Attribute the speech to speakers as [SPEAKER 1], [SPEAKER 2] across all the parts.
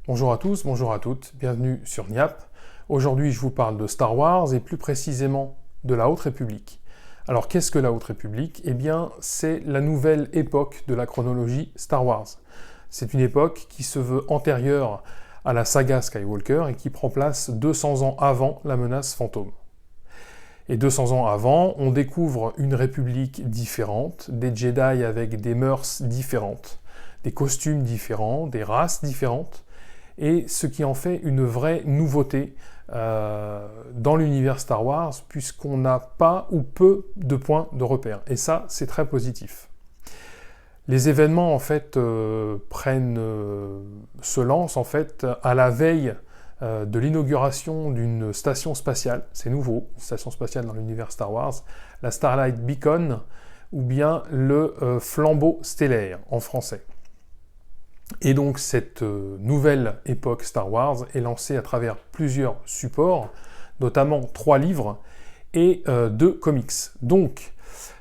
[SPEAKER 1] Bonjour à tous, bonjour à toutes, bienvenue sur Niap. Aujourd'hui, je vous parle de Star Wars et plus précisément de la Haute République. Alors, qu'est-ce que la Haute République? Eh bien, c'est la nouvelle époque de la chronologie Star Wars. C'est une époque qui se veut antérieure à la saga Skywalker et qui prend place 200 ans avant la menace fantôme. Et 200 ans avant, on découvre une république différente, des Jedi avec des mœurs différentes, des costumes différents, des races différentes, et ce qui en fait une vraie nouveauté dans l'univers Star Wars, puisqu'on n'a pas ou peu de points de repère. Et ça, c'est très positif. Les événements, en fait, se lancent, en fait, à la veille de l'inauguration d'une station spatiale. C'est nouveau, une station spatiale dans l'univers Star Wars, la Starlight Beacon, ou bien le flambeau stellaire, en français. Et donc cette nouvelle époque Star Wars est lancée à travers plusieurs supports, notamment 3 livres et 2 comics. Donc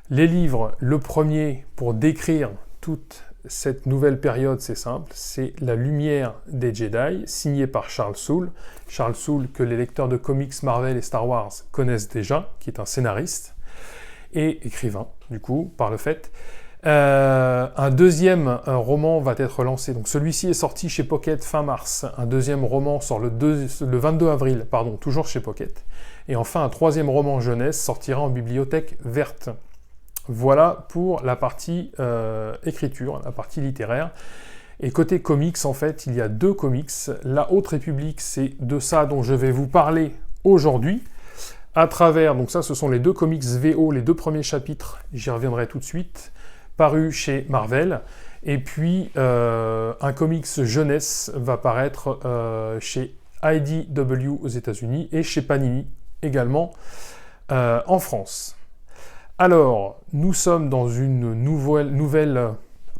[SPEAKER 1] les livres, le premier pour décrire toute cette nouvelle période, c'est simple, c'est La Lumière des Jedi, signé par Charles Soule. Charles Soule que les lecteurs de comics Marvel et Star Wars connaissent déjà, qui est un scénariste et écrivain, du coup, par le fait. Un deuxième roman va être lancé, donc celui-ci est sorti chez Pocket fin mars, un deuxième roman sort le 22 avril, toujours chez Pocket, et enfin un troisième roman jeunesse sortira en bibliothèque verte. Voilà pour la partie écriture, la partie littéraire. Et côté comics, en fait, il y a 2 comics. La Haute République, c'est de ça dont je vais vous parler aujourd'hui, à travers, donc ça ce sont les 2 comics VO, les 2 premiers chapitres, j'y reviendrai tout de suite, paru chez Marvel, et puis un comics jeunesse va paraître chez IDW aux États-Unis et chez Panini également en France. Alors, nous sommes dans une nouvelle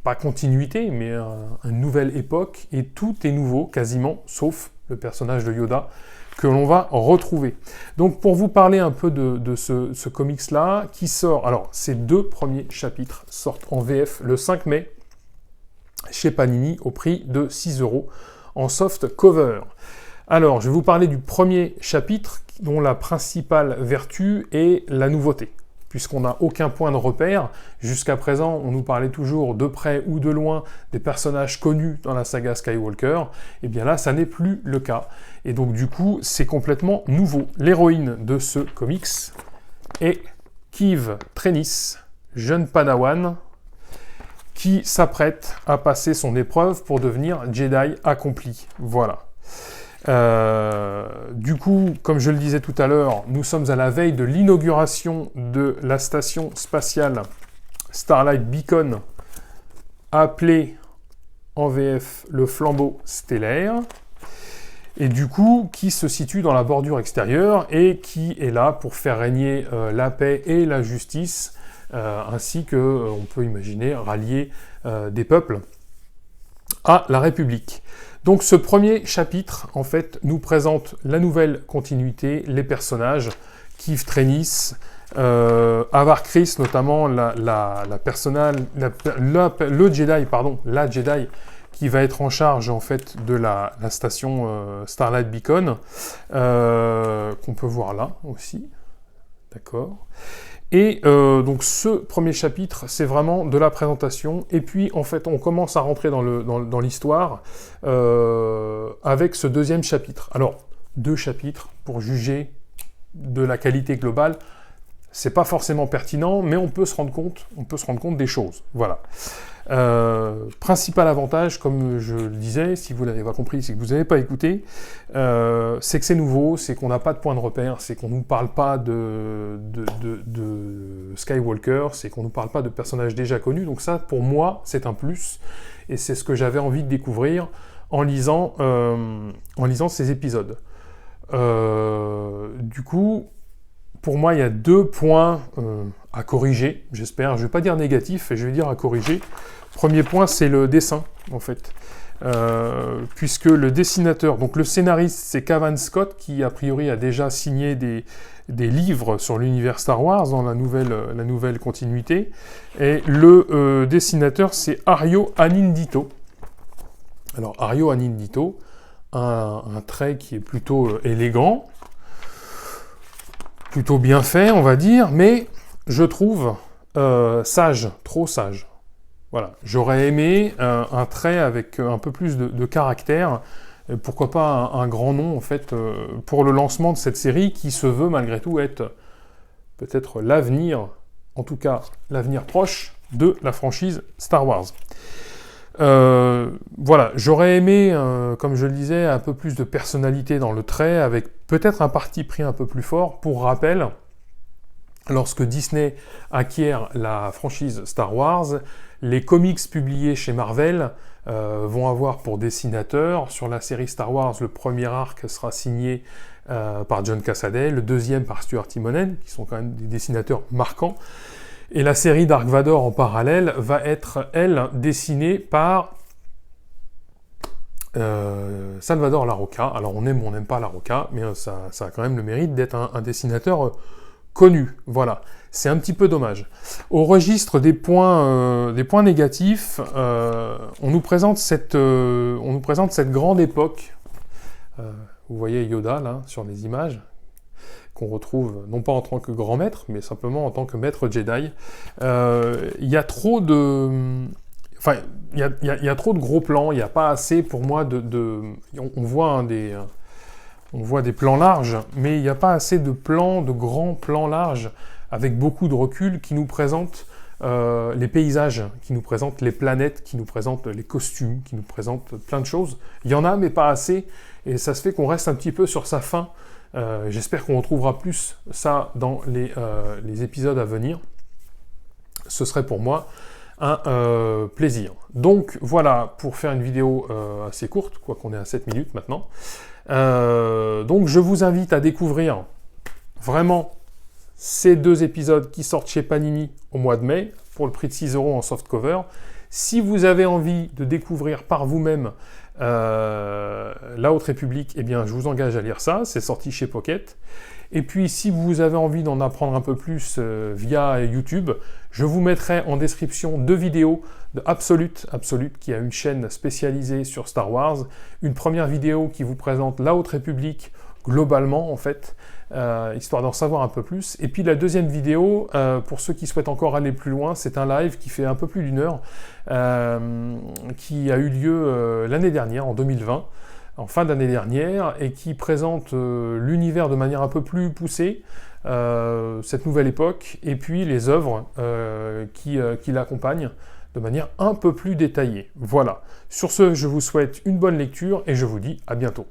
[SPEAKER 1] pas continuité, mais une nouvelle époque, et tout est nouveau, quasiment, sauf le personnage de Yoda, que l'on va retrouver. Donc pour vous parler un peu de ce comics-là, qui sort, alors ces 2 premiers chapitres sortent en VF le 5 mai, chez Panini, au prix de 6 € en soft cover. Alors, je vais vous parler du premier chapitre, dont la principale vertu est la nouveauté, puisqu'on n'a aucun point de repère. Jusqu'à présent, on nous parlait toujours de près ou de loin des personnages connus dans la saga Skywalker. Et bien là, ça n'est plus le cas. Et donc du coup, c'est complètement nouveau. L'héroïne de ce comics est Keeve Trennis, jeune padawan, qui s'apprête à passer son épreuve pour devenir Jedi accompli. Voilà. Du coup, comme je le disais tout à l'heure, nous sommes à la veille de l'inauguration de la station spatiale Starlight Beacon, appelée en VF le flambeau stellaire, et du coup, qui se situe dans la bordure extérieure et qui est là pour faire régner la paix et la justice, ainsi que, on peut imaginer, rallier des peuples à la République. Donc ce premier chapitre, en fait, nous présente la nouvelle continuité, les personnages, Keeve Trennis, Avar Kriss, notamment la Jedi qui va être en charge en fait de la station Starlight Beacon, qu'on peut voir là aussi, d'accord. Et donc ce premier chapitre, c'est vraiment de la présentation, et puis en fait on commence à rentrer dans l'histoire avec ce deuxième chapitre. Alors, 2 chapitres pour juger de la qualité globale, c'est pas forcément pertinent, mais on peut se rendre compte des choses. Voilà. Principal avantage, comme je le disais, si vous l'avez pas compris, c'est que vous n'avez pas écouté, c'est que c'est nouveau, c'est qu'on n'a pas de point de repère, c'est qu'on nous parle pas de Skywalker, c'est qu'on nous parle pas de personnages déjà connus, donc ça, pour moi, c'est un plus, et c'est ce que j'avais envie de découvrir en lisant ces épisodes. Du coup, pour moi, il y a 2 points à corriger, j'espère. Je ne vais pas dire négatif, je vais dire à corriger. Premier point, c'est le dessin, en fait. Puisque le dessinateur, donc le scénariste, c'est Cavan Scott, qui a priori a déjà signé des livres sur l'univers Star Wars dans la nouvelle continuité. Et le dessinateur, c'est Ario Anindito. Alors, Ario Anindito, un trait qui est plutôt élégant, plutôt bien fait, on va dire, mais je trouve sage, trop sage. Voilà, j'aurais aimé un trait avec un peu plus de caractère, pourquoi pas un grand nom, en fait, pour le lancement de cette série, qui se veut malgré tout être peut-être l'avenir, en tout cas l'avenir proche, de la franchise Star Wars. Voilà, j'aurais aimé, comme je le disais, un peu plus de personnalité dans le trait, avec peut-être un parti pris un peu plus fort. Pour rappel, lorsque Disney acquiert la franchise Star Wars, les comics publiés chez Marvel vont avoir pour dessinateur, sur la série Star Wars, le premier arc sera signé par John Cassaday, le deuxième par Stuart Immonen, qui sont quand même des dessinateurs marquants. Et la série Dark Vador en parallèle va être, elle, dessinée par Salvador Larroca. Alors on aime ou on n'aime pas Larroca, mais ça a quand même le mérite d'être un dessinateur connu. Voilà, c'est un petit peu dommage. Au registre des points négatifs, on nous présente cette grande époque. Vous voyez Yoda là sur les images, qu'on retrouve non pas en tant que grand maître, mais simplement en tant que maître Jedi. Il y a trop de... Enfin, il y a trop de gros plans, il n'y a pas assez pour moi on voit des plans larges, mais il n'y a pas assez de grands plans larges, avec beaucoup de recul, qui nous présentent les paysages, qui nous présentent les planètes, qui nous présentent les costumes, qui nous présentent plein de choses. Il y en a, mais pas assez, et ça se fait qu'on reste un petit peu sur sa faim. J'espère qu'on retrouvera plus ça dans les épisodes à venir. Ce serait pour moi un plaisir. Donc voilà, pour faire une vidéo assez courte, quoi qu'on est à 7 minutes maintenant. Donc je vous invite à découvrir vraiment ces 2 épisodes qui sortent chez Panini au mois de mai, pour le prix de 6 € en softcover. Si vous avez envie de découvrir par vous-même La Haute République, eh bien je vous engage à lire ça, c'est sorti chez Pocket. Et puis si vous avez envie d'en apprendre un peu plus via YouTube, je vous mettrai en description 2 vidéos de Absolute, qui a une chaîne spécialisée sur Star Wars. Une première vidéo qui vous présente La Haute République globalement en fait, histoire d'en savoir un peu plus. Et puis la deuxième vidéo, pour ceux qui souhaitent encore aller plus loin, c'est un live qui fait un peu plus d'1 heure, qui a eu lieu l'année dernière, en 2020, en fin d'année dernière, et qui présente l'univers de manière un peu plus poussée, cette nouvelle époque, et puis les œuvres qui l'accompagnent de manière un peu plus détaillée. Voilà. Sur ce, je vous souhaite une bonne lecture, et je vous dis à bientôt.